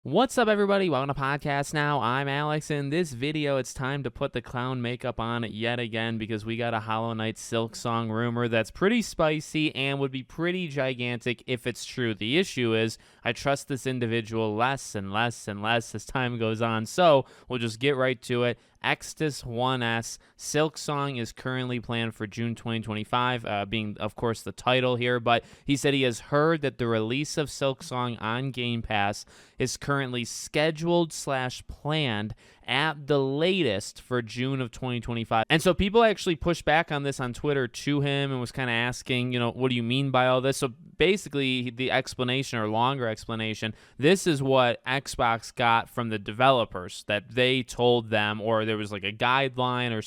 What's up, everybody? Welcome to Podcast Now. I'm Alex. In this video, it's time to put the clown makeup on yet again because we got a Hollow Knight Silksong rumor that's pretty spicy and would be pretty gigantic if it's true. The issue is I trust this individual less and less and less as time goes on, so we'll just get right to it. Extus 1S Silksong is currently planned for June 2025, being, of course, the title here. But he said he has heard that the release of Silksong on Game Pass is currently scheduled/planned at the latest for June of 2025. And so people actually pushed back on this on Twitter to him and was kind of asking, what do you mean by all this? So basically, the explanation or longer explanation, this is what Xbox got from the developers that they told them, or there was like a guideline or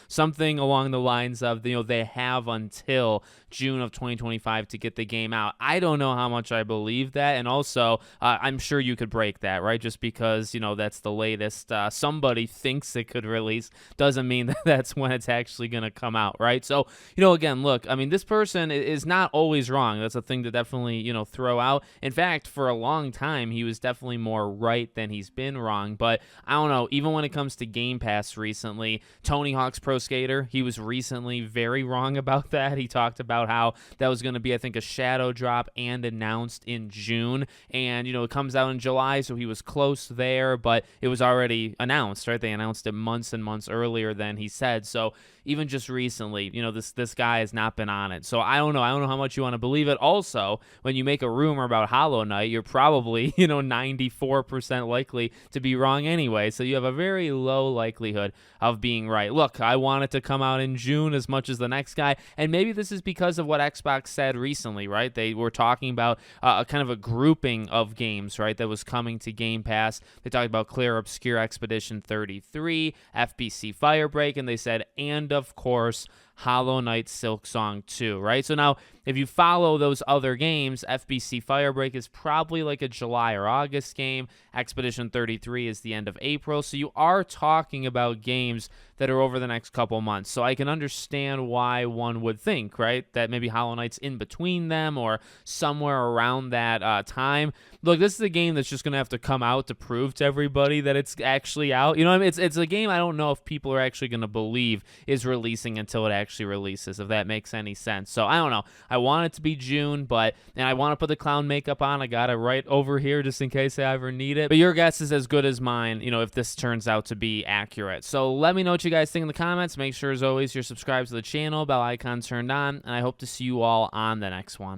something along the lines of, they have until June of 2025 to get the game out. I don't know how much I believe that. And also, I'm sure you could break that, right? Just because, that's the latest. Somebody thinks it could release doesn't mean that that's when it's actually going to come out, right? So, again, look, I mean, this person is not always wrong. That's a thing to definitely, throw out. In fact, for a long time, he was definitely more right than he's been wrong. But I don't know, even when it comes to Game Pass recently, Tony Hawk's Pro Skater, he was recently very wrong about that. He talked about how that was going to be, I think, a shadow drop and announced in June. And, it comes out in July, so he was close there, but it was already announced, right? They announced it months and months earlier than he said. So even just recently, this guy has not been on it. So I don't know. I don't know how much you want to believe it. Also, when you make a rumor about Hollow Knight, you're probably, 94% likely to be wrong anyway. So you have a very low likelihood of being right. Look, I want it to come out in June as much as the next guy. And maybe this is because of what Xbox said recently, right? They were talking about a kind of a grouping of games, right, that was coming to Game Pass. They talked about Clear Obscure Expedition 33, FBC Firebreak, and they said, and of course, Hollow Knight Silksong 2, right? So now, if you follow those other games, FBC Firebreak is probably like a July or August game. Expedition 33 is the end of April. So you are talking about games that are over the next couple months. So I can understand why one would think, right, that maybe Hollow Knight's in between them or somewhere around that time. Look, this is a game that's just going to have to come out to prove to everybody that it's actually out. I mean? It's a game I don't know if people are actually going to believe is releasing until it actually releases, if that makes any sense. So I don't know. I want it to be June, and I want to put the clown makeup on. I got it right over here just in case I ever need it. But your guess is as good as mine, if this turns out to be accurate. So let me know what you guys think in the comments. Make sure, as always, you're subscribed to the channel, bell icon turned on, and I hope to see you all on the next one.